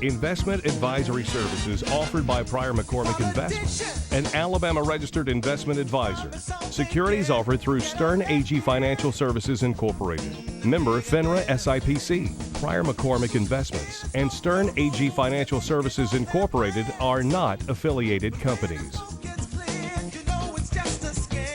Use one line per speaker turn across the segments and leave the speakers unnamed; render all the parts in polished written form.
Investment advisory services offered by Pryor McCormick Investments, an Alabama registered investment advisor. Securities offered through Stern AG Financial Services Incorporated. Member FINRA SIPC. Pryor McCormick Investments and Stern AG Financial Services Incorporated are not affiliated companies.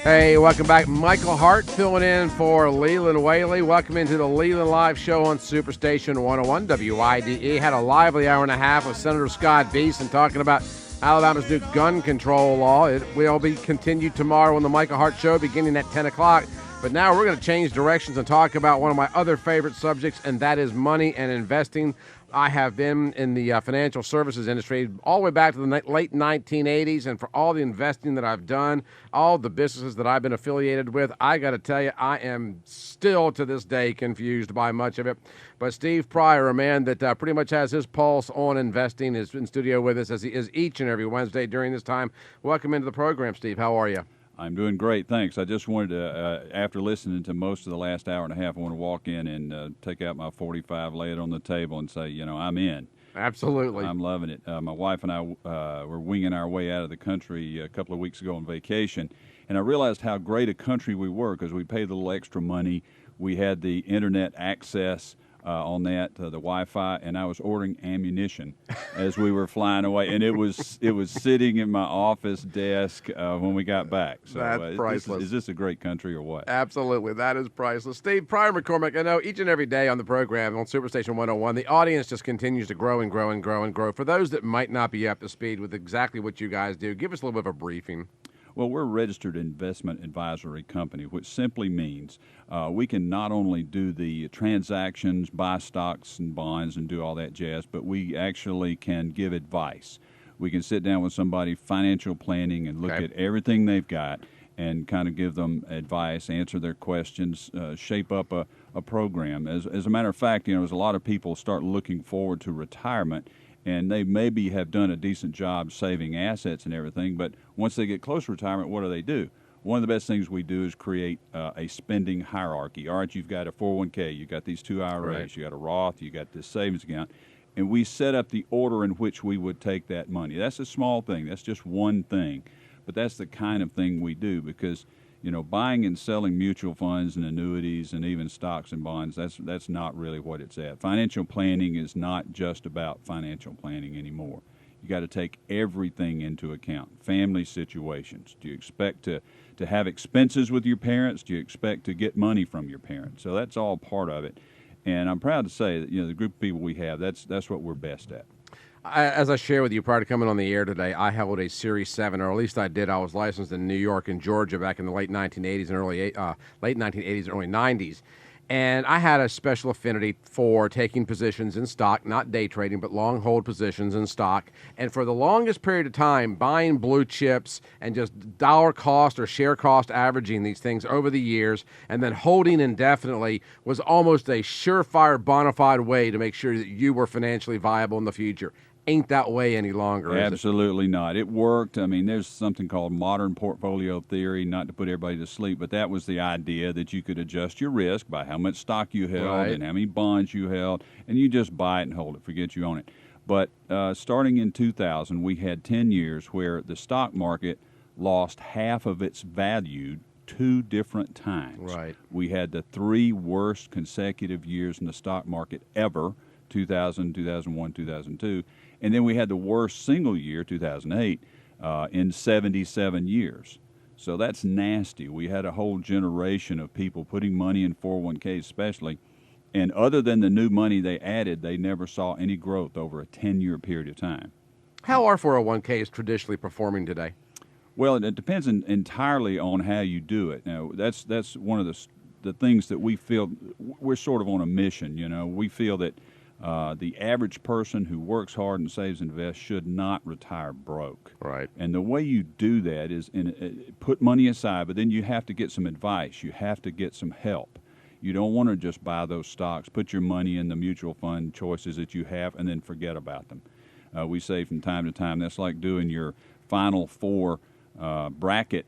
Hey, welcome back. Michael Hart filling in for Leland Whaley. Welcome into the Leland Live Show on Superstation 101 WIDE. Had a lively hour and a half with Senator Scott Beeson talking about Alabama's new gun control law. It will be continued tomorrow on the Michael Hart Show beginning at 10 o'clock. But now we're going to change directions and talk about one of my other favorite subjects, and that is money and investing. I have been in the financial services industry all the way back to the late 1980s, and for all the investing that I've done, all the businesses that I've been affiliated with, I got to tell you, I am still to this day confused by much of it. But Steve Pryor, a man that pretty much has his pulse on investing, is in studio with us as he is each and every Wednesday during this time. Welcome into the program, Steve. How are you?
I'm doing great, thanks. I just wanted to, after listening to most of the last hour and a half, I want to walk in and take out my 45, lay it on the table, and say, you know, I'm in.
Absolutely.
I'm loving it. My wife and I were winging our way out of the country a couple of weeks ago on vacation, and I realized how great a country we were because we paid a little extra money. We had the internet access on that, the Wi-Fi, and I was ordering ammunition as we were flying away, and it was sitting in my office desk when we got back. So
that's priceless.
Is this a great country or what?
Absolutely, that is priceless. Steve, Pryor McCormick, I know each and every day on the program on Superstation 101, the audience just continues to grow and grow and grow and grow. For those that might not be up to speed with exactly what you guys do, give us a little bit of a briefing.
Well, we're a registered investment advisory company, which simply means we can not only do the transactions, buy stocks and bonds and do all that jazz, but we actually can give advice. We can sit down with somebody, financial planning, and look at everything they've got and kind of give them advice, answer their questions, shape up a program. As a matter of fact, you know, as a lot of people start looking forward to retirement, and they maybe have done a decent job saving assets and everything, but once they get close to retirement, what do? One of the best things we do is create a spending hierarchy. All right, you've got a 401k, you've got these two IRAs, you got a Roth, you got this savings account, and we set up the order in which we would take that money. That's a small thing. That's just one thing, but that's the kind of thing we do because, you know, buying and selling mutual funds and annuities and even stocks and bonds, that's not really what it's at. Financial planning is not just about financial planning anymore. You got to take everything into account. Family situations. Do you expect to have expenses with your parents? Do you expect to get money from your parents? So that's all part of it. And I'm proud to say that, you know, the group of people we have, that's what we're best at.
As I shared with you prior to coming on the air today, I held a Series 7, or at least I did. I was licensed in New York and Georgia back in the late 1980s and early 90s. And I had a special affinity for taking positions in stock, not day trading, but long hold positions in stock. And for the longest period of time, buying blue chips and just dollar cost or share cost averaging these things over the years and then holding indefinitely was almost a surefire, bona fide way to make sure that you were financially viable in the future. Ain't that way any longer, is it?
Absolutely not. It worked. I mean, there's something called modern portfolio theory, not to put everybody to sleep, but that was the idea that you could adjust your risk by how much stock you held and how many bonds you held, and you just buy it and hold it, forget you own it. But starting in 2000, we had 10 years where the stock market lost half of its value 2 different times.
Right.
We had the 3 worst consecutive years in the stock market ever, 2000, 2001, 2002. And then we had the worst single year, 2008, in 77 years. So that's nasty. We had a whole generation of people putting money in 401ks especially, and other than the new money they added, they never saw any growth over a 10-year period of time.
How are 401ks traditionally performing today?
Well, it depends entirely on how you do it. Now, that's one of the things that we feel we're sort of on a mission. You know, we feel that the average person who works hard and saves and invests should not retire broke.
Right.
And the way you do that is put money aside, but then you have to get some advice. You have to get some help. You don't want to just buy those stocks, put your money in the mutual fund choices that you have, and then forget about them. We say from time to time that's like doing your Final Four bracket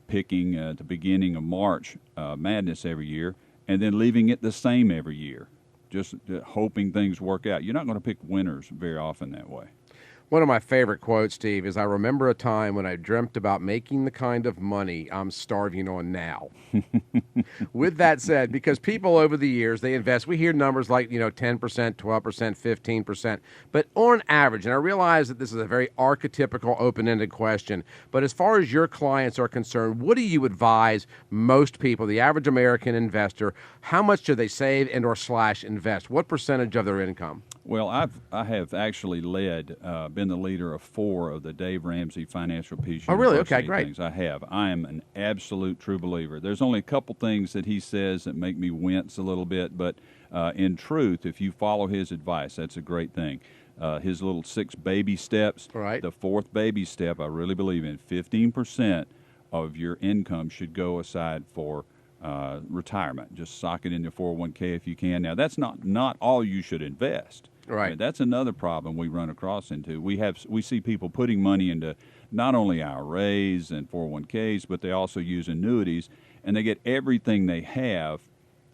picking at the beginning of March Madness every year, and then leaving it the same every year. just hoping things work out. You're not going to pick winners very often that way.
One of my favorite quotes, Steve, is I remember a time when I dreamt about making the kind of money I'm starving on now. With that said, because people over the years, they invest, we hear numbers like, 10%, 12%, 15%, but on average, and I realize that this is a very archetypical, open-ended question, but as far as your clients are concerned, what do you advise most people, the average American investor, how much do they save and or / invest? What percentage of their income?
Well, I have actually been the leader of 4 of the Dave Ramsey Financial Peace
Oh, really?
University
Okay, great.
things. I have. I am an absolute true believer. There's only a couple things that he says that make me wince a little bit, but in truth, if you follow his advice, that's a great thing. His little 6 baby steps.
Right.
The 4th baby step, I really believe in. 15% of your income should go aside for retirement. Just sock it in your 401k if you can. Now, that's not all you should invest.
Right.
I mean, that's another problem we run across into. We see people putting money into not only IRAs and 401ks, but they also use annuities, and they get everything they have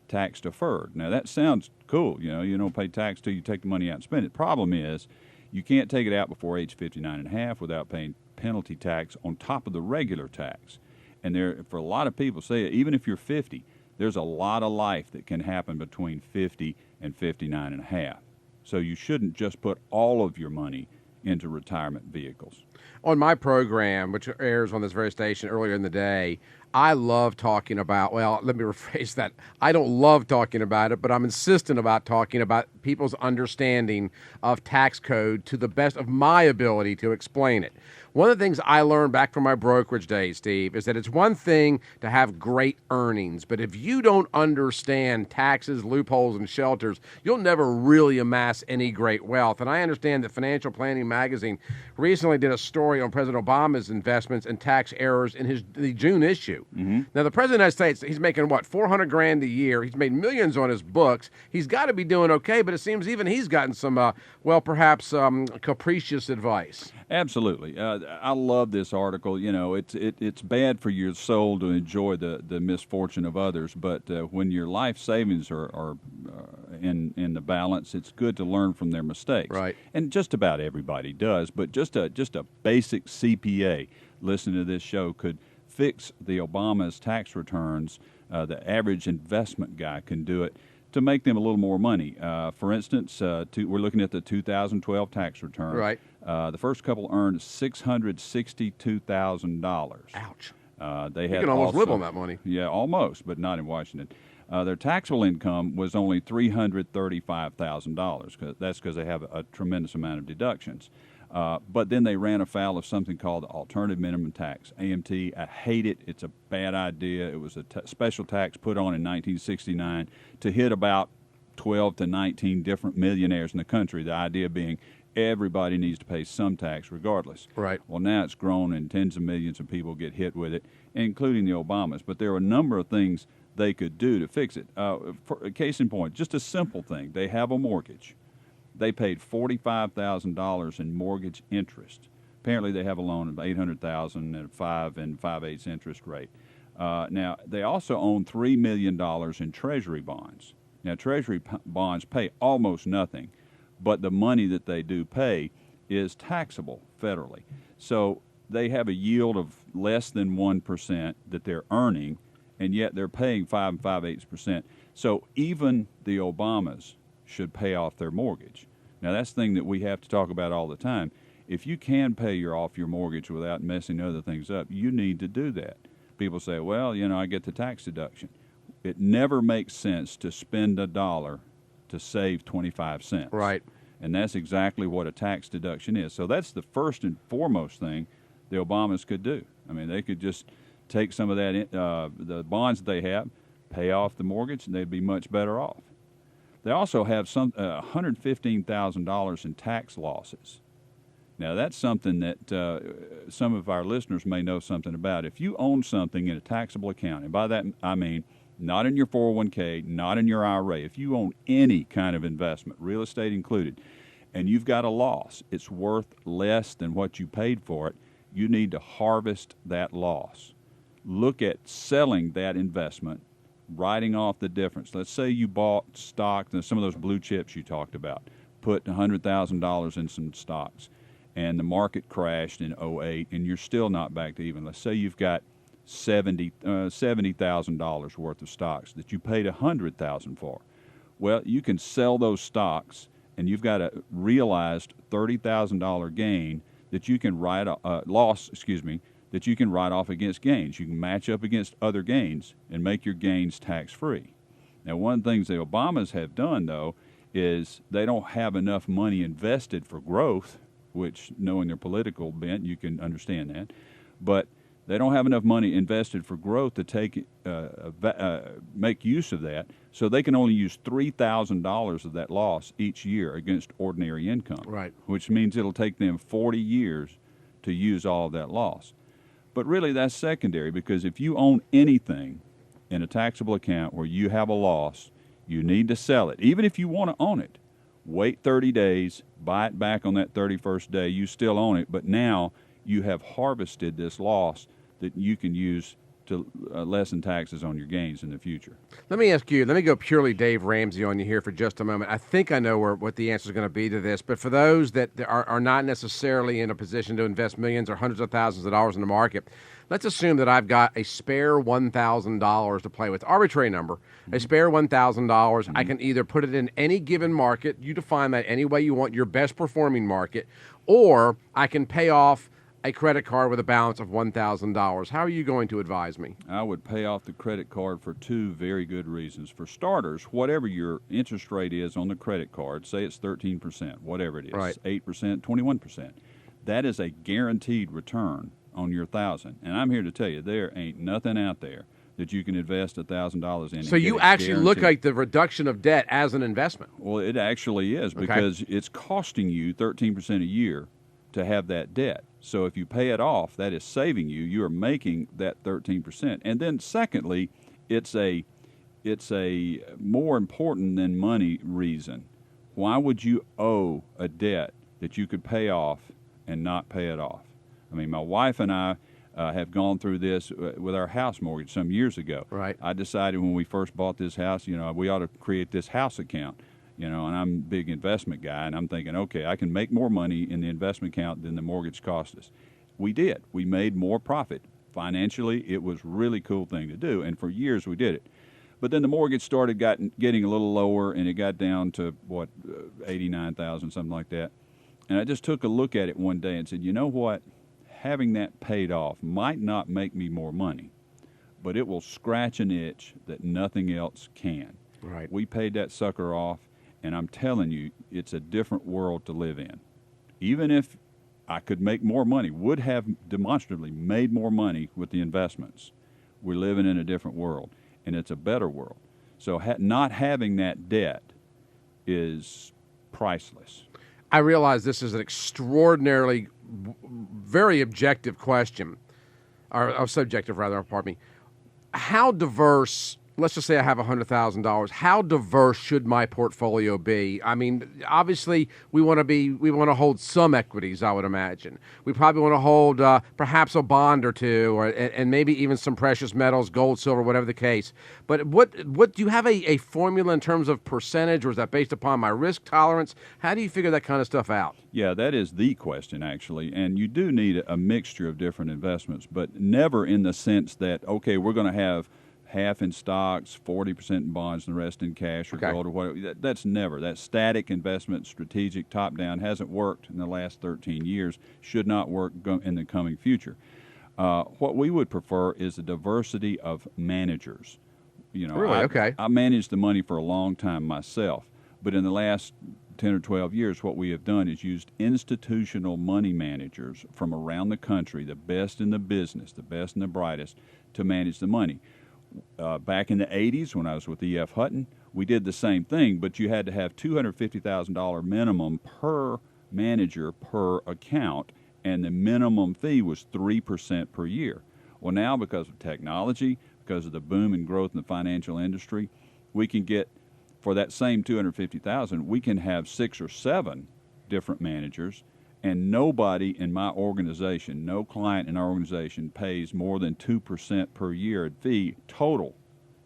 tax deferred. Now, that sounds cool. You don't pay tax till you take the money out and spend it. Problem is, you can't take it out before age 59 and a half without paying penalty tax on top of the regular tax. And for a lot of people, say even if you're 50, there's a lot of life that can happen between 50 and 59 and a half. So you shouldn't just put all of your money into retirement vehicles.
On my program, which airs on this very station earlier in the day, I love talking about, well, let me rephrase that. I don't love talking about it, but I'm insistent about talking about people's understanding of tax code to the best of my ability to explain it. One of the things I learned back from my brokerage days, Steve, is that it's one thing to have great earnings, but if you don't understand taxes, loopholes, and shelters, you'll never really amass any great wealth. And I understand that Financial Planning Magazine recently did a story on President Obama's investments and tax errors in the June issue. Mm-hmm. Now, the President of the United States, he's making, what, $400,000 a year. He's made millions on his books. He's got to be doing okay, but it seems even he's gotten some, perhaps capricious advice.
Absolutely. I love this article. It's bad for your soul to enjoy the misfortune of others, but when your life savings are in the balance, it's good to learn from their mistakes.
Right.
And just about everybody does, but just a basic CPA listening to this show could fix the Obama's tax returns. The average investment guy can do it to make them a little more money. For instance, we're looking at the 2012 tax return.
Right.
The first couple earned $662,000.
Ouch.
They
you
had
can almost live on that money.
Yeah, almost, but not in Washington. Their taxable income was only $335,000. That's because they have a tremendous amount of deductions. But then they ran afoul of something called the alternative minimum tax, AMT. I hate it. It's a bad idea. It was a special tax put on in 1969 to hit about 12 to 19 different millionaires in the country, the idea being everybody needs to pay some tax regardless.
Right.
Well, now it's grown and tens of millions of people get hit with it, including the Obamas. But there are a number of things they could do to fix it. For a case in point, just a simple thing. They have a mortgage. They paid $45,000 in mortgage interest. Apparently, they have a loan of $800,000 at a 5 5/8 interest rate. Now, they also own $3 million in Treasury bonds. Now, Treasury bonds pay almost nothing, but the money that they do pay is taxable federally. So they have a yield of less than 1% that they're earning, and yet they're paying 5 5/8%. So even the Obamas should pay off their mortgage. Now, that's the thing that we have to talk about all the time. If you can pay off your mortgage without messing other things up, you need to do that. People say, well, I get the tax deduction. It never makes sense to spend $1 to save 25 cents.
Right.
And that's exactly what a tax deduction is. So that's the first and foremost thing the Obamas could do. I mean, they could just take some of that, the bonds that they have, pay off the mortgage, and they'd be much better off. They also have some $115,000 in tax losses. Now, that's something that some of our listeners may know something about. If you own something in a taxable account, and by that I mean not in your 401k, not in your IRA, if you own any kind of investment, real estate included, and you've got a loss, it's worth less than what you paid for it, you need to harvest that loss. Look at selling that investment, writing off the difference. Let's say you bought stock, some of those blue chips you talked about, put $100,000 in some stocks, and the market crashed in '08, and you're still not back to even. Let's say you've got $70,000 worth of stocks that you paid $100,000 for. Well, you can sell those stocks, and you've got a realized $30,000 gain that you can that you can write off against gains. You can match up against other gains and make your gains tax-free. Now, one of the things the Obamas have done, though, is they don't have enough money invested for growth, which, knowing their political bent, you can understand that. But they don't have enough money invested for growth to make use of that, so they can only use $3,000 of that loss each year against ordinary income,
right?
Which means it'll take them 40 years to use all of that loss. But really, that's secondary, because if you own anything in a taxable account where you have a loss, you need to sell it. Even if you want to own it, wait 30 days, buy it back on that 31st day, you still own it, but now you have harvested this loss that you can use to lessen taxes on your gains in the future.
Let me ask you, let me go purely Dave Ramsey on you here for just a moment. I think I know what the answer is going to be to this, but for those that are not necessarily in a position to invest millions or hundreds of thousands of dollars in the market, let's assume that I've got a spare $1,000 to play with, arbitrary number, a spare $1,000. I can either put it in any given market, you define that any way you want, your best performing market, or I can pay off a credit card with a balance of $1,000. How are you going to advise me? I
would pay off the credit card for two very good reasons. For starters, whatever your interest rate is on the credit card, say it's 13%, whatever it is,
right.
8%, 21%, that is a guaranteed return on your $1,000. And I'm here to tell you, there ain't nothing out there that you can invest $1,000 in.
So you actually look like the reduction of debt as an investment.
Well, it actually is, because it's costing you 13% a year to have that debt. So if you pay it off, that is saving you. You are making that 13%. And then secondly, it's a more important than money reason. Why would you owe a debt that you could pay off and not pay it off? I mean, my wife and I have gone through this with our house mortgage some years ago.
Right.
I decided when we first bought this house, we ought to create this house account. And I'm a big investment guy, and I'm thinking, okay, I can make more money in the investment account than the mortgage cost us. We did. We made more profit. Financially, it was a really cool thing to do, and for years we did it. But then the mortgage started getting a little lower, and it got down to, $89,000, something like that. And I just took a look at it one day and said, you know what? Having that paid off might not make me more money, but it will scratch an itch that nothing else can.
Right.
We paid that sucker off. And I'm telling you, it's a different world to live in. Even if I could make more money, would have demonstrably made more money with the investments, we're living in a different world, and it's a better world. So not having that debt is priceless.
I realize this is an extraordinarily, very objective question, or subjective rather, pardon me. How diverse, let's just say I have $100,000. How diverse should my portfolio be? I mean, obviously, we want to hold some equities, I would imagine. We probably want to hold perhaps a bond or two, and maybe even some precious metals, gold, silver, whatever the case. But what do you have a formula in terms of percentage, or is that based upon my risk tolerance? How do you figure that kind of stuff out?
Yeah, that is the question, actually. And you do need a mixture of different investments, but never in the sense that, okay, we're going to have half in stocks, 40% in bonds, and the rest in cash or gold or whatever. That's never. That static investment, strategic, top-down, hasn't worked in the last 13 years, should not work in the coming future. What we would prefer is a diversity of managers.
Really?
I managed the money for a long time myself, but in the last 10 or 12 years, what we have done is used institutional money managers from around the country, the best in the business, the best and the brightest, to manage the money. Back in the 80s, when I was with E.F. Hutton, we did the same thing, but you had to have $250,000 minimum per manager per account, and the minimum fee was 3% per year. Well, now, because of technology, because of the boom and growth in the financial industry, we can get, for that same $250,000, we can have 6 or 7 different managers, and nobody in my organization, no client in our organization pays more than 2% per year fee total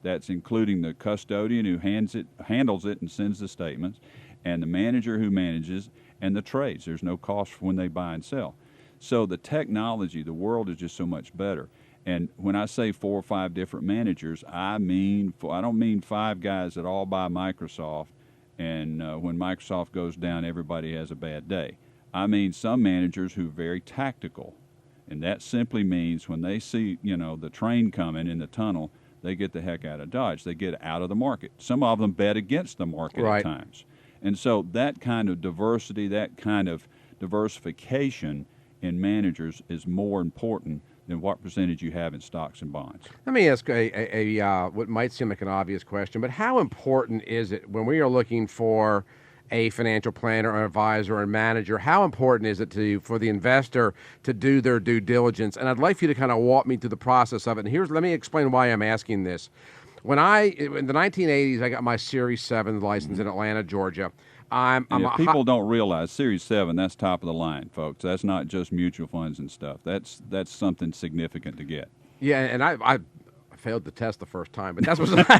That's including the custodian who handles it and sends the statements, and the manager who manages, and the trades. There's no cost for when they buy and sell. So the technology, the world is just so much better. And when I say 4 or 5 different managers, I don't mean 5 guys that all buy Microsoft, and when Microsoft goes down, everybody has a bad day. I mean some managers who are very tactical, and that simply means when they see, the train coming in the tunnel, they get the heck out of Dodge. They get out of the market. Some of them bet against the market
Right.
at times. And so that kind of diversity, that kind of diversification in managers is more important than what percentage you have in stocks and bonds.
Let me ask what might seem like an obvious question, but how important is it when we are looking for a financial planner or advisor or manager, how important is it for the investor to do their due diligence? And I'd like for you to kind of walk me through the process of it. And let me explain why I'm asking this. In the 1980s, I got my Series 7 license in Atlanta, Georgia.
If people don't realize, Series 7, that's top of the line, folks. That's not just mutual funds and stuff. That's something significant to get.
Yeah, and I failed the test the first time, but that's beside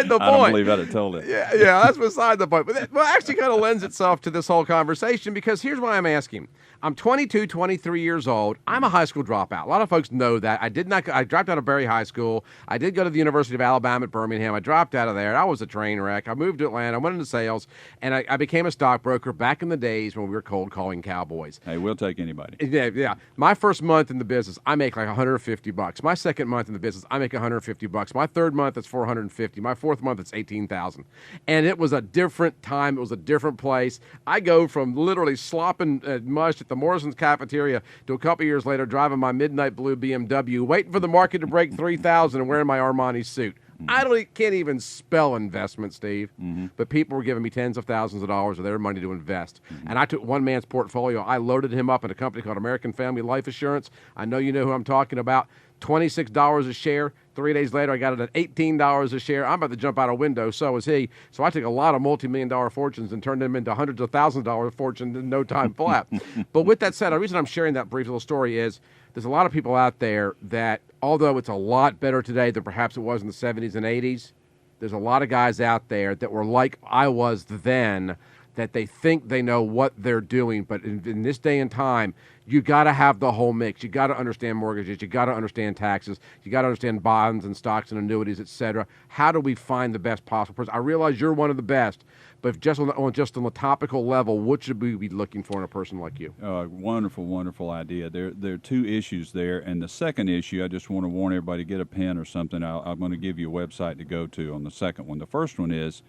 the point.
I don't believe I'd have told it.
Yeah, that's beside the point. But that actually kind of lends itself to this whole conversation, because here's why I'm asking. I'm 22, 23 years old. I'm a high school dropout. A lot of folks know that. I dropped out of Berry High School. I did go to the University of Alabama at Birmingham. I dropped out of there. I was a train wreck. I moved to Atlanta. I went into sales, and I became a stockbroker back in the days when we were cold calling cowboys.
Hey, we'll take anybody.
Yeah. My first month in the business, I make like $150. My second month in the business, I make $150. My third month, it's $450. My fourth month, it's $18,000. And it was a different time. It was a different place. I go from literally slopping mush at the Morrison's cafeteria to a couple years later driving my midnight blue BMW, waiting for the market to break 3,000 and wearing my Armani suit. I can't even spell investment, Steve, but people were giving me tens of thousands of dollars of their money to invest. And I took one man's portfolio. I loaded him up in a company called American Family Life Assurance. I know you know who I'm talking about. $26 a share. 3 days later, I got it at $18 a share. I'm about to jump out a window. So is he. So I took a lot of multi-million-dollar fortunes and turned them into hundreds of thousands of dollars fortunes in no time flat. But with that said, the reason I'm sharing that brief little story is there's a lot of people out there that, although it's a lot better today than perhaps it was in the 70s and 80s, there's a lot of guys out there that were like I was then, that they think they know what they're doing. But in this day and time, you got to have the whole mix. You got to understand mortgages. You got to understand taxes. You got to understand bonds and stocks and annuities, et cetera. How do we find the best possible person? I realize you're one of the best, but just on the topical level, what should we be looking for in a person like you?
Wonderful, wonderful idea. There are 2 issues there. And the second issue, I just want to warn everybody, get a pen or something. I'm going to give you a website to go to on the second one. The first one is,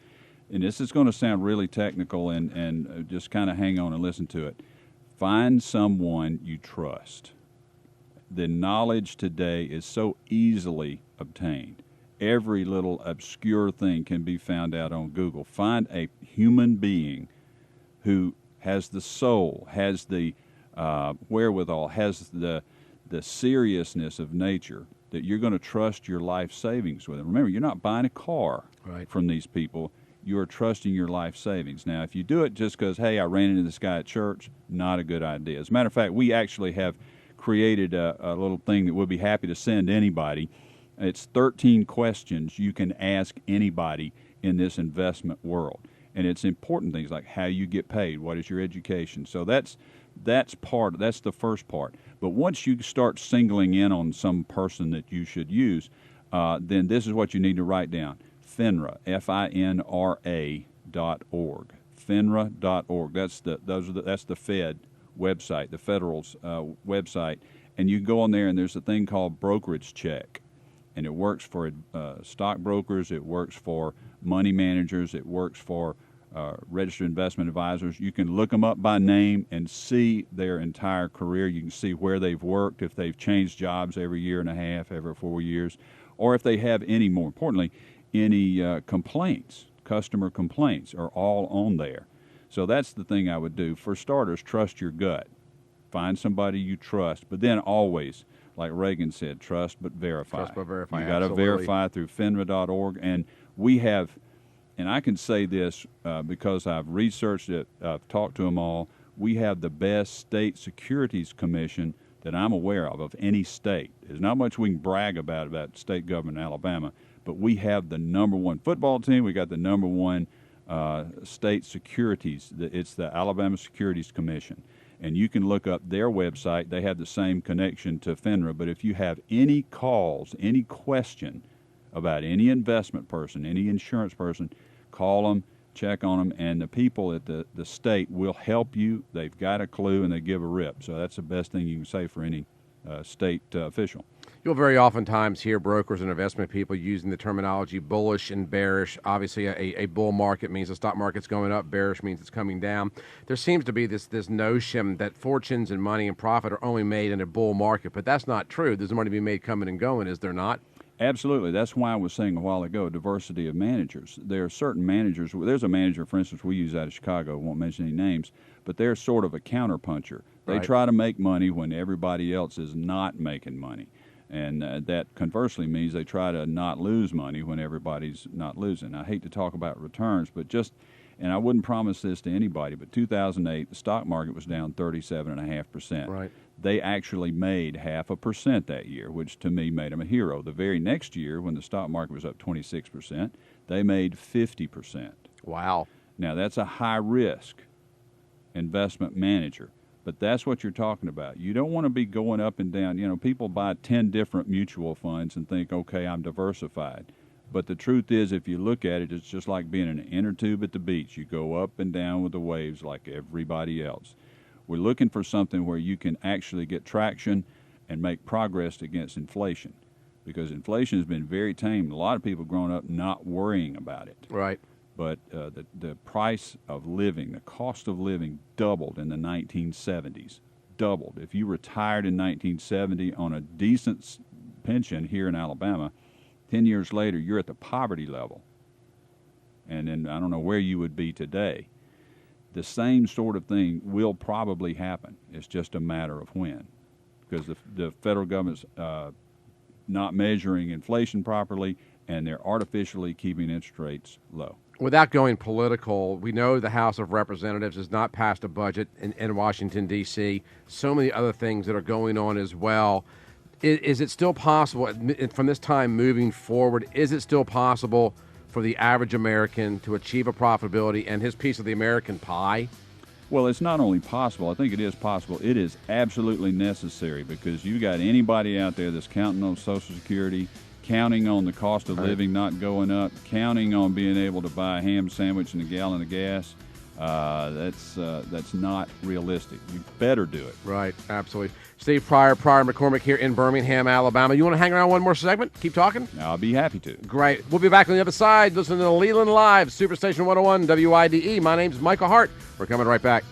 and this is going to sound really technical, and just kind of hang on and listen to it. Find someone you trust. The knowledge today is so easily obtained. Every little obscure thing can be found out on Google. Find a human being who has the soul, has the wherewithal, has the seriousness of nature, that you're going to trust your life savings with. And remember, you're not buying a car from these people. You're trusting your life savings. Now, if you do it just because, hey, I ran into this guy at church, not a good idea. As a matter of fact, we actually have created a little thing that we'll be happy to send anybody. It's 13 questions you can ask anybody in this investment world. And it's important things like how you get paid, what is your education. So that's the first part. But once you start singling in on some person that you should use, then this is what you need to write down. FINRA, FINRA.org, FINRA.org. That's the Fed website, the Federal's website, and you go on there and there's a thing called brokerage check, and it works for stockbrokers, it works for money managers, it works for registered investment advisors. You can look them up by name and see their entire career. You can see where they've worked, if they've changed jobs every year and a half, every 4 years, or if they have any, more importantly, any complaints, customer complaints are all on there. So that's the thing I would do. For starters, trust your gut. Find somebody you trust, but then always, like Reagan said, trust but verify.
Trust but verify,
You got to verify through FINRA.org, and we have, and I can say this because I've researched it, I've talked to them all, we have the best state securities commission that I'm aware of any state. There's not much we can brag about state government in Alabama, but we have the number one football team. We got the number one state securities. It's the Alabama Securities Commission. And you can look up their website. They have the same connection to FINRA. But if you have any calls, any question about any investment person, any insurance person, call them, check on them, and the people at the state will help you. They've got a clue, and they give a rip. So that's the best thing you can say for any state official.
You'll very oftentimes hear brokers and investment people using the terminology bullish and bearish. Obviously, a bull market means the stock market's going up. Bearish means it's coming down. There seems to be this notion that fortunes and money and profit are only made in a bull market, but that's not true. There's money to be made coming and going, is there not?
Absolutely. That's why I was saying a while ago, diversity of managers. There are certain managers. There's a manager, for instance, we use out of Chicago. Won't mention any names, but they're sort of a counterpuncher. They try to make money when everybody else is not making money. And that conversely means they try to not lose money when everybody's not losing. I hate to talk about returns, but and I wouldn't promise this to anybody, but 2008, the stock market was down 37.5%.
Right.
They actually made 0.5% that year, which to me made them a hero. The very next year, when the stock market was up 26%, they made 50%.
Wow.
Now, that's a high-risk investment manager. But that's what you're talking about. You don't want to be going up and down. You know, people buy 10 different mutual funds and think, okay, I'm diversified. But the truth is, if you look at it, it's just like being in an inner tube at the beach. You go up and down with the waves like everybody else. We're looking for something where you can actually get traction and make progress against inflation, because inflation has been very tame. A lot of people growing up not worrying about it.
Right.
But the price of living, the cost of living doubled in the 1970s, doubled. If you retired in 1970 on a decent pension here in Alabama, 10 years later, you're at the poverty level. And then I don't know where you would be today. The same sort of thing will probably happen. It's just a matter of when. Because the federal government's not measuring inflation properly, and they're artificially keeping interest rates low.
Without going political, we know the House of Representatives has not passed a budget in Washington, D.C. So many other things that are going on as well. Is it still possible, from this time moving forward, is it still possible for the average American to achieve a profitability and his piece of the American pie?
Well, it's not only possible. I think it is possible. It is absolutely necessary, because you got anybody out there that's counting on Social Security, counting on the cost of living not going up, counting on being able to buy a ham sandwich and a gallon of gas. That's not realistic. You better do it.
Right, absolutely. Steve Pryor McCormick here in Birmingham, Alabama. You want to hang around one more segment? Keep talking?
I'll be happy to.
Great. We'll be back on the other side. Listen to Leland Live, Superstation 101, WIDE. My name's Michael Hart. We're coming right back.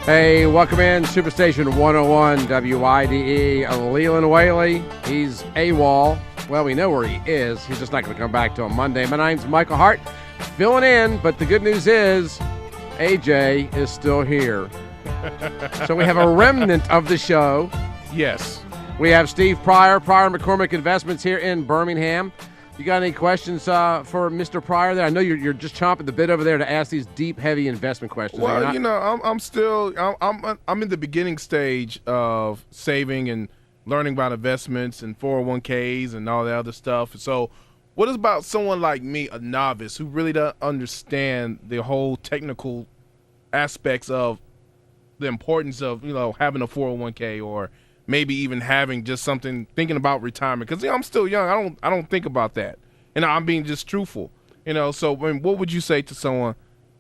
Hey, welcome in, Superstation 101, WIDE. Leland Whaley, he's AWOL. Well, we know where he is. He's just not going to come back till Monday. My name's Michael Hart, filling in, but the good news is AJ is still here. So we have a remnant of the show.
Yes.
We have Steve Pryor McCormick Investments here in Birmingham. You got any questions for Mr. Pryor there? I know you're just chomping the bit over there to ask these deep, heavy investment questions.
Well, you know, I'm in the beginning stage of saving and learning about investments and 401ks and all that other stuff. So what about someone like me, a novice, who really doesn't understand the whole technical aspects of the importance of, you know, having a 401k, or maybe even having just something, thinking about retirement? Because, you know, I'm still young. I don't think about that. And I'm being just truthful. You know, so I mean, what would you say to someone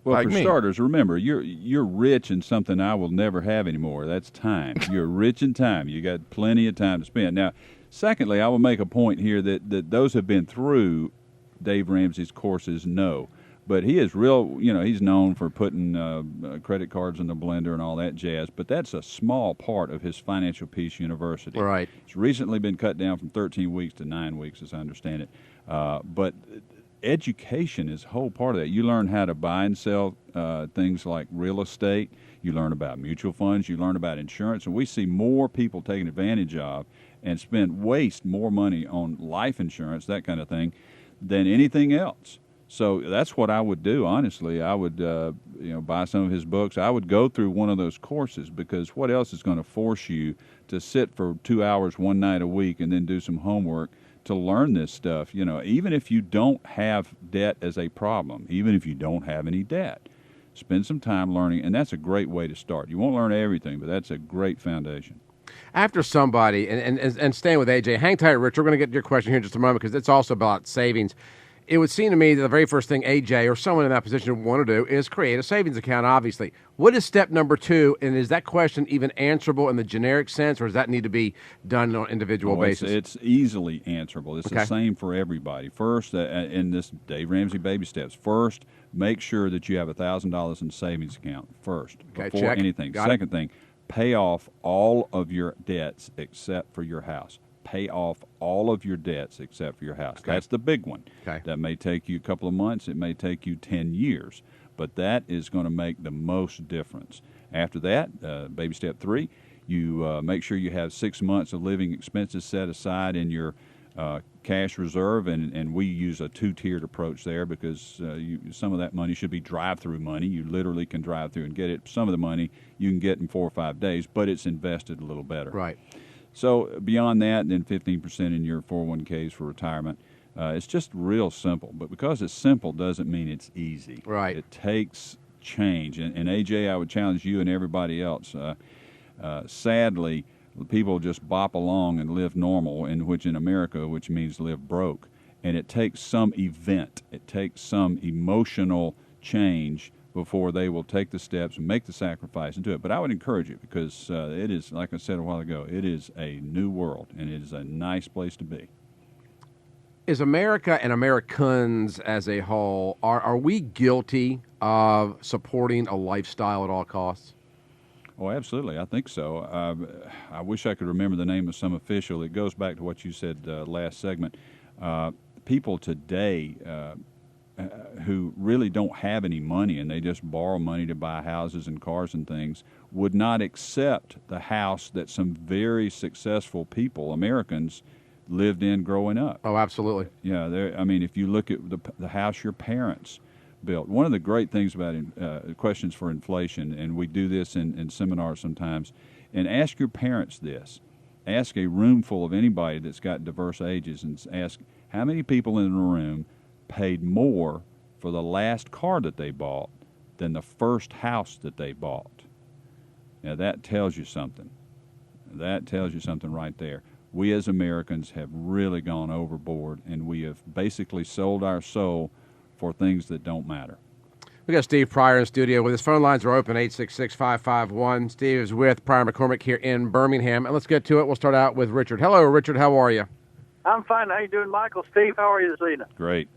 Well,
like
for
me.
starters, remember, you're rich in something I will never have anymore. That's time. You're rich in time. You got plenty of time to spend. Now, secondly, I will make a point here that those who have been through Dave Ramsey's courses know. But he is real, he's known for putting credit cards in the blender and all that jazz, but that's a small part of his Financial Peace University.
Right.
It's recently been cut down from 13 weeks to 9 weeks, as I understand it. But education is a whole part of that. You learn how to buy and sell things like real estate. You learn about mutual funds. You learn about insurance. And we see more people taking advantage of and waste more money on life insurance, that kind of thing, than anything else. So that's what I would do, honestly. I would, buy some of his books. I would go through one of those courses, because what else is going to force you to sit for 2 hours one night a week and then do some homework to learn this stuff? Even if you don't have debt as a problem, even if you don't have any debt, spend some time learning, and that's a great way to start. You won't learn everything, but that's a great foundation.
After somebody, and staying with AJ, hang tight, Rich. We're going to get to your question here in just a moment, because it's also about savings. It would seem to me that the very first thing AJ or someone in that position would want to do is create a savings account, obviously. What is step number 2, and is that question even answerable in the generic sense, or does that need to be done on an individual basis?
It's easily answerable. It's
Okay.
the same for everybody. First, in this Dave Ramsey baby steps, first, make sure that you have $1,000 in savings account first,
Okay,
before
check.
anything.
Got it.
Second thing, pay off all of your debts except for your house. Pay off all of your debts except for your house.
Okay.
That's the big one.
Okay.
That may take you a couple of months. It may take you 10 years. But that is going to make the most difference. After that, baby step 3, you make sure you have 6 months of living expenses set aside in your cash reserve, and we use a 2-tiered approach there, because some of that money should be drive-through money. You literally can drive through and get it. Some of the money you can get in 4 or 5 days, but it's invested a little better.
Right.
So beyond that, then 15% in your 401ks for retirement. It's just real simple. But because it's simple doesn't mean it's easy.
Right.
It takes change. And AJ, I would challenge you and everybody else. Sadly, people just bop along and live normal, in America, which means live broke. And it takes some event. It takes some emotional change before they will take the steps and make the sacrifice and do it. But I would encourage it, because it is, like I said a while ago, it is a new world, and it is a nice place to be.
Is America and Americans as a whole, are we guilty of supporting a lifestyle at all costs?
Oh, absolutely. I think so. I wish I could remember the name of some official. It goes back to what you said last segment. People today who really don't have any money, and they just borrow money to buy houses and cars and things, would not accept the house that some very successful people, Americans, lived in growing up.
Oh, absolutely.
Yeah, if you look at the house your parents built. One of the great things about questions for inflation, and we do this in seminars sometimes, and ask your parents this. Ask a room full of anybody that's got diverse ages, and ask how many people in the room paid more for the last car that they bought than the first house that they bought. Now, that tells you something. That tells you something right there. We as Americans have really gone overboard, and we have basically sold our soul for things that don't matter.
We got Steve Pryor in studio with us. Phone lines are open, 866-551. Steve is with Pryor McCormick here in Birmingham. And let's get to it. We'll start out with Richard. Hello, Richard. How are you?
I'm fine. How you doing, Michael? Steve, how are you this evening?
Great.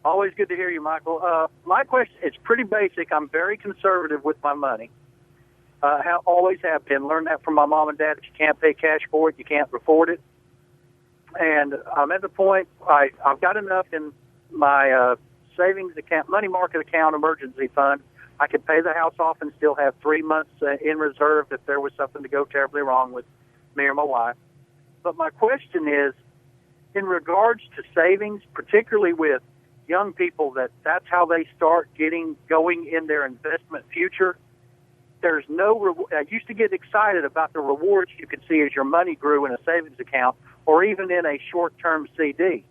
Always good to hear you, Michael. My question is pretty basic. I'm very conservative with my money. Always have been. Learned that from my mom and dad. If you can't pay cash for it, you can't afford it. And I'm at the point, I've got enough in my savings account, money market account, emergency fund. I could pay the house off and still have 3 months in reserve if there was something to go terribly wrong with me or my wife. But my question is, in regards to savings, particularly with young people, that's how they start going in their investment future. There's no I used to get excited about the rewards you could see as your money grew in a savings account or even in a short-term CD.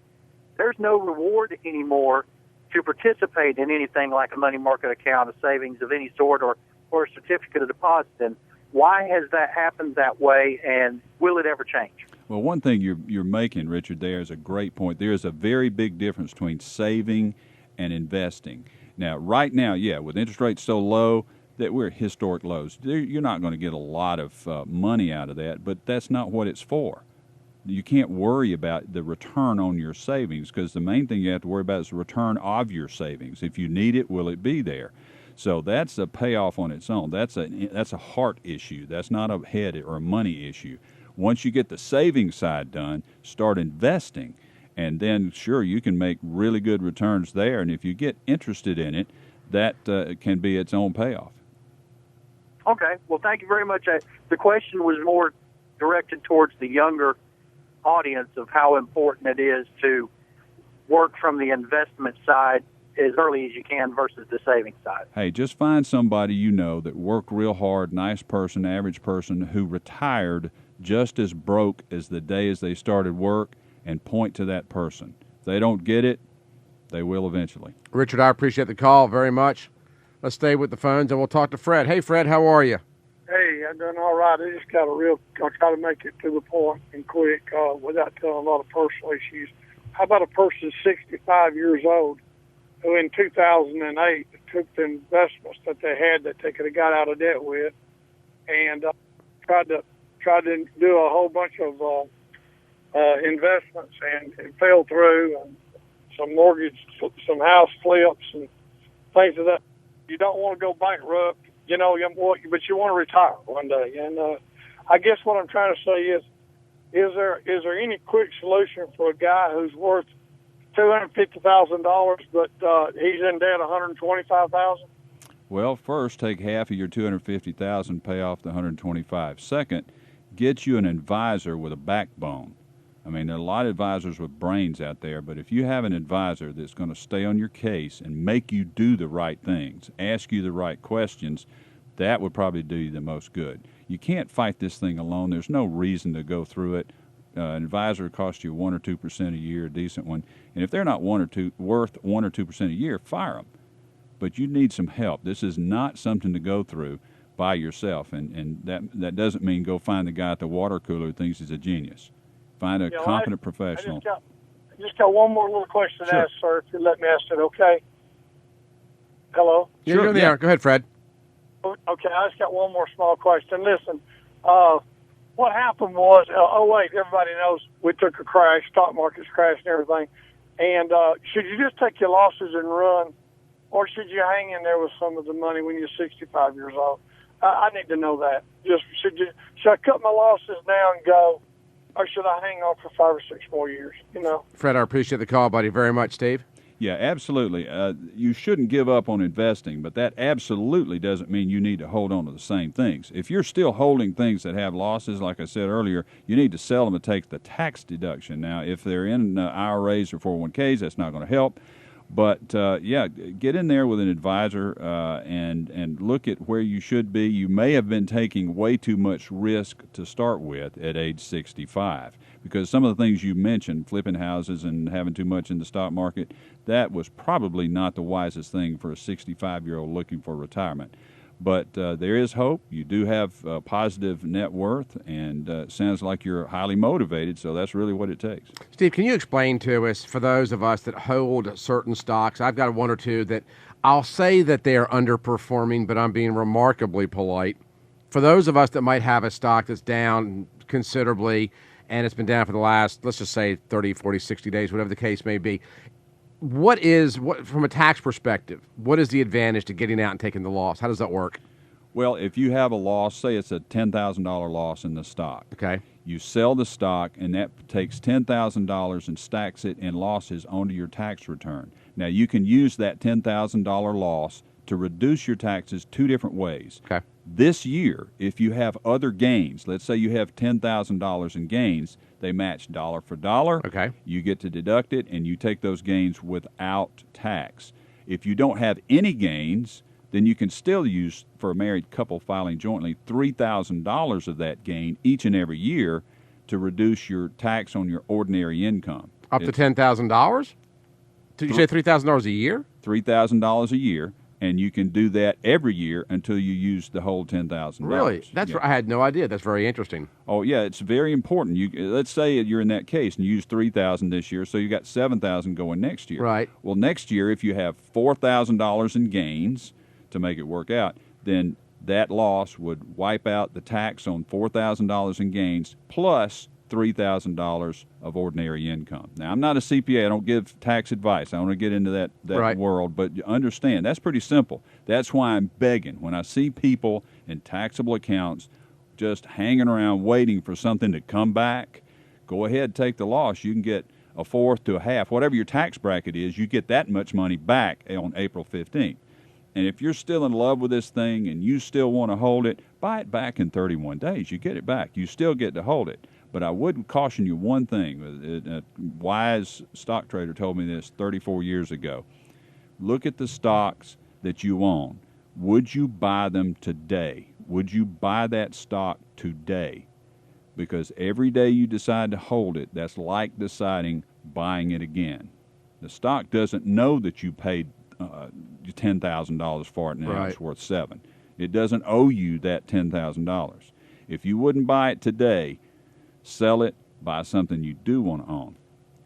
There's no reward anymore to participate in anything like a money market account, a savings of any sort, or a certificate of deposit. And why has that happened that way, and will it ever change?
Well, one thing you're making, Richard, there is a great point. There is a very big difference between saving and investing. Now, right now, yeah, with interest rates so low that we're at historic lows, you're not going to get a lot of money out of that, but that's not what it's for. You can't worry about the return on your savings, because the main thing you have to worry about is the return of your savings. If you need it, will it be there? So that's a payoff on its own. That's a heart issue. That's not a head or a money issue. Once you get the savings side done, start investing, and then sure, you can make really good returns there. And if you get interested in it, that can be its own payoff.
Okay. Well, thank you very much. The question was more directed towards the younger audience of how important it is to work from the investment side as early as you can versus the savings side.
Hey, just find somebody you know that worked real hard, nice person, average person, who retired just as broke as the day as they started work, and point to that person. If they don't get it, they will eventually.
Richard, I appreciate the call very much. Let's stay with the phones, and we'll talk to Fred. Hey, Fred, how are you?
Hey, I'm doing all right. I just got I'll try to make it to the point and quick without telling a lot of personal issues. How about a person 65 years old who in 2008 took the investments that they had that they could have got out of debt with and tried to do a whole bunch of investments and it fell through, and some some house flips and things of that. You don't want to go bankrupt, but you want to retire one day. And I guess what I'm trying to say is there any quick solution for a guy who's worth $250,000 but he's in debt $125,000?
Well, first, take half of your $250,000, pay off the $125,000. Second, get you an advisor with a backbone. I mean, there are a lot of advisors with brains out there, but if you have an advisor that's going to stay on your case and make you do the right things, ask you the right questions, that would probably do you the most good. You can't fight this thing alone. There's no reason to go through it. An advisor costs you 1 or 2% a year, a decent one. And if they're not worth 1 or 2% a year, fire them. But you need some help. This is not something to go through by yourself, and that doesn't mean go find the guy at the water cooler who thinks he's a genius. Find a competent professional.
I just got one more little question to ask, sir, if you let me ask it, okay? Hello?
Yeah, you're in the air. Go ahead, Fred.
Okay, I just got one more small question. Listen, what happened was, everybody knows we took a crash, stock market's crashed and everything, and should you just take your losses and run, or should you hang in there with some of the money when you're 65 years old? I need to know that. Should I cut my losses now and go, or should I hang on for 5 or 6 more years?
Fred, I appreciate the call, buddy, very much. Steve?
Yeah, absolutely. You shouldn't give up on investing, but that absolutely doesn't mean you need to hold on to the same things. If you're still holding things that have losses, like I said earlier, you need to sell them and take the tax deduction. Now, if they're in IRAs or 401ks, that's not going to help. But, get in there with an advisor and look at where you should be. You may have been taking way too much risk to start with at age 65, because some of the things you mentioned, flipping houses and having too much in the stock market, that was probably not the wisest thing for a 65-year-old looking for retirement. But there is hope. You do have positive net worth, and it sounds like you're highly motivated, so that's really what it takes.
Steve, can you explain to us, for those of us that hold certain stocks, I've got 1 or 2 that I'll say that they are underperforming, but I'm being remarkably polite. For those of us that might have a stock that's down considerably, and it's been down for the last, let's just say 30, 40, 60 days, whatever the case may be, what from a tax perspective, what is the advantage to getting out and taking the loss? How does that work?
Well, if you have a loss, say it's a $10,000 loss in the stock. Okay. You sell the stock, and that takes $10,000 and stacks it in losses onto your tax return. Now, you can use that $10,000 loss to reduce your taxes 2 different ways. Okay. This year, if you have other gains, let's say you have $10,000 in gains, they match dollar for dollar. Okay. You get to deduct it, and you take those gains without tax. If you don't have any gains, then you can still use, for a married couple filing jointly, $3,000 of that gain each and every year to reduce your tax on your ordinary income.
Up to $10,000? Did you say $3,000 a year?
$3,000 a year. and you can do that every year until you use the whole $10,000.
Really? I had no idea. That's very interesting.
Oh yeah, it's very important. Let's say you're in that case and you use $3,000 this year, so you got $7,000 going next year.
Right.
Well, next year, if you have $4,000 in gains to make it work out, then that loss would wipe out the tax on $4,000 in gains plus $3,000 of ordinary income. Now, I'm not a CPA. I don't give tax advice. I don't want to get into that
Right.
world, but you understand, that's pretty simple. That's why I'm begging. When I see people in taxable accounts just hanging around waiting for something to come back, go ahead, take the loss. You can get a fourth to a half. Whatever your tax bracket is, you get that much money back on April 15th. And if you're still in love with this thing and you still want to hold it, buy it back in 31 days. You get it back. You still get to hold it. But I would caution you one thing. A wise stock trader told me this 34 years ago. Look at the stocks that you own. Would you buy them today? Would you buy that stock today? Because every day you decide to hold it, that's like deciding buying it again. The stock doesn't know that you paid $10,000 for it and now it's worth $7,000. It doesn't owe you that $10,000. If you wouldn't buy it today, sell it, buy something you do want to own.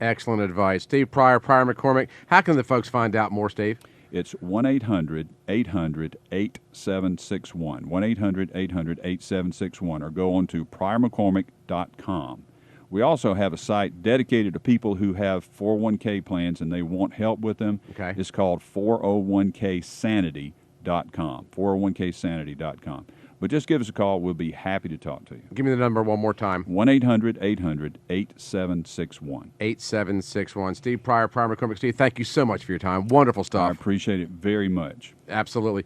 Excellent advice. Steve Pryor, Pryor McCormick. How can the folks find out more, Steve?
It's 1-800-800-8761, 1-800-800-8761, or go on to PryorMcCormick.com. We also have a site dedicated to people who have 401k plans and they want help with them.
Okay.
It's called 401ksanity.com, 401ksanity.com. But just give us a call. We'll be happy to talk to you.
Give me the number one more time.
1-800-800-8761.
8761. Steve Pryor, Pryor McCormick. Steve, thank you so much for your time. Wonderful
I
stuff.
appreciate it very much.
Absolutely.